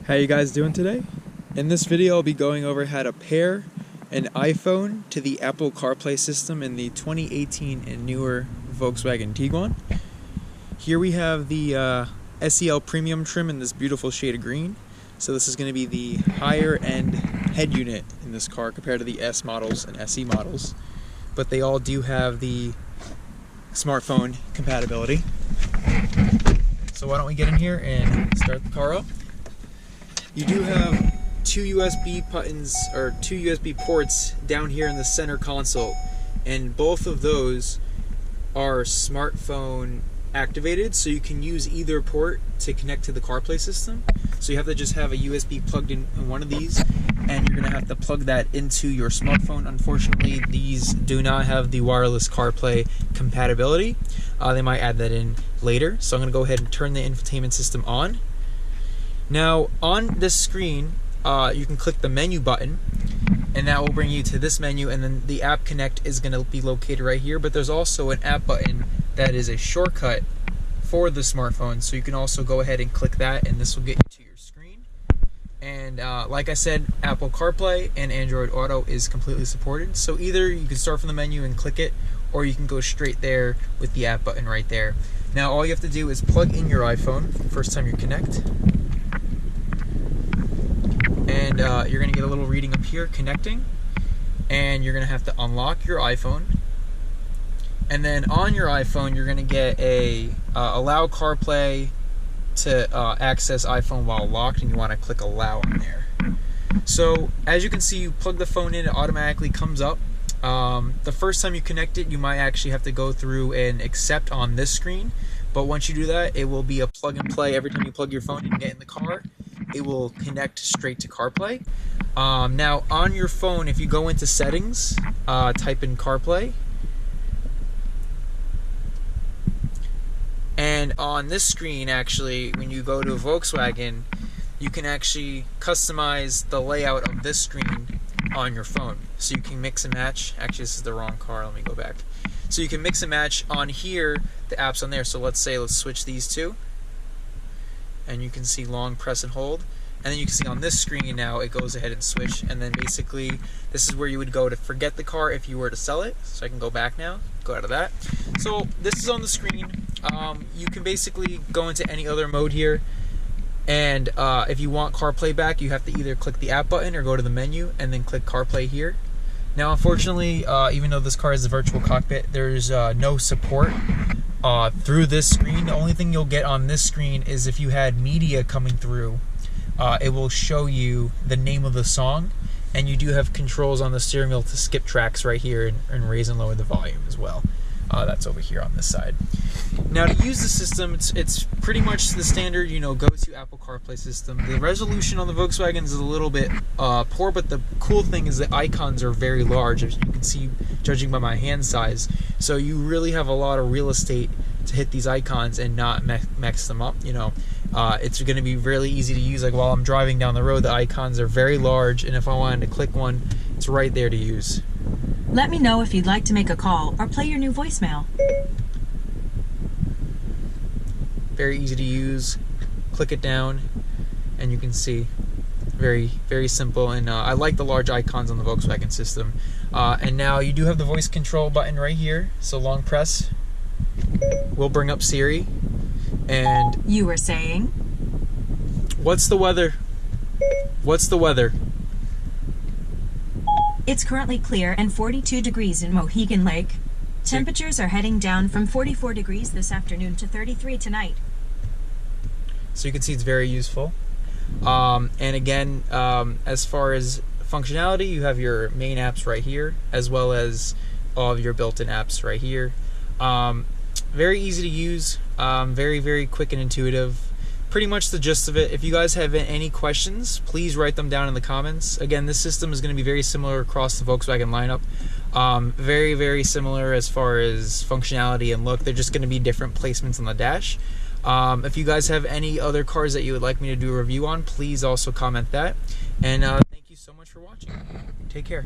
How you guys doing today? In this video I'll be going over how to pair an iPhone to the Apple CarPlay system in the 2018 and newer Volkswagen Tiguan. Here we have the SEL Premium trim in this beautiful shade of green. So this is going to be the higher end head unit in this car compared to the S models and SE models. But they all do have the smartphone compatibility. So why don't we get in here and start the car up. You do have two USB buttons or two USB ports down here in the center console, and both of those are smartphone activated, so you can use either port to connect to the CarPlay system. So you have to just have a USB plugged in one of these, and you're going to have to plug that into your smartphone. Unfortunately, these do not have the wireless CarPlay compatibility. They might add that in later. So I'm going to go ahead and turn the infotainment system on. Now on this screen, you can click the menu button, and that will bring you to this menu, and then the app connect is going to be located right here. But there's also an app button that is a shortcut for the smartphone, so you can also go ahead and click that, and this will get you to your screen. And like I said, Apple CarPlay and Android Auto is completely supported, so either you can start from the menu and click it, or you can go straight there with the app button right there. Now all you have to do is plug in your iPhone first time you connect, and you're going to get a little reading up here, connecting, and you're going to have to unlock your iPhone. And then on your iPhone, you're going to get a allow CarPlay to access iPhone while locked, and you want to click allow on there. So as you can see, you plug the phone in, it automatically comes up. The first time you connect it, you might actually have to go through and accept on this screen, but once you do that, it will be a plug and play. Every time you plug your phone in and get in the car, it will connect straight to CarPlay. Now on your phone, if you go into settings, type in CarPlay, and on this screen, actually, when you go to a Volkswagen, you can actually customize the layout of this screen on your phone. So you can mix and match. Actually, this is the wrong car. Let me go back. So you can mix and match on here the apps on there. So let's switch these two. And you can see long press and hold. And then you can see on this screen now it goes ahead and switch. And then basically this is where you would go to forget the car if you were to sell it. So I can go back now, go out of that. So this is on the screen. You can basically go into any other mode here. And if you want CarPlay back, you have to either click the app button or go to the menu and then click CarPlay here. Now unfortunately, even though this car is a virtual cockpit, there's no support through this screen. The only thing you'll get on this screen is if you had media coming through, it will show you the name of the song, and you do have controls on the steering wheel to skip tracks right here and raise and lower the volume as well. That's over here on this side. Now to use the system, it's pretty much the standard, go-to Apple CarPlay system. The resolution on the Volkswagen is a little bit poor, but the cool thing is the icons are very large, as you can see, judging by my hand size. So you really have a lot of real estate to hit these icons and not mix them up. It's going to be really easy to use. Like while I'm driving down the road, the icons are very large, and if I wanted to click one, it's right there to use. Let me know if you'd like to make a call or play your new voicemail. Very easy to use. Click it down and you can see. Very, very simple, and I like the large icons on the Volkswagen system. And now you do have the voice control button right here, so long press will bring up Siri. And you were saying? What's the weather? What's the weather? It's currently clear and 42 degrees in Mohegan Lake. Temperatures are heading down from 44 degrees this afternoon to 33 tonight. So you can see it's very useful. And again, as far as functionality, you have your main apps right here, as well as all of your built-in apps right here. Very easy to use, very, very quick and intuitive. Pretty much the gist of it. If you guys have any questions, please write them down in the comments. Again, this system is going to be very similar across the Volkswagen lineup. Very, very similar as far as functionality and look. They're just going to be different placements on the dash. If you guys have any other cars that you would like me to do a review on, please also comment that. And thank you so much for watching. Take care.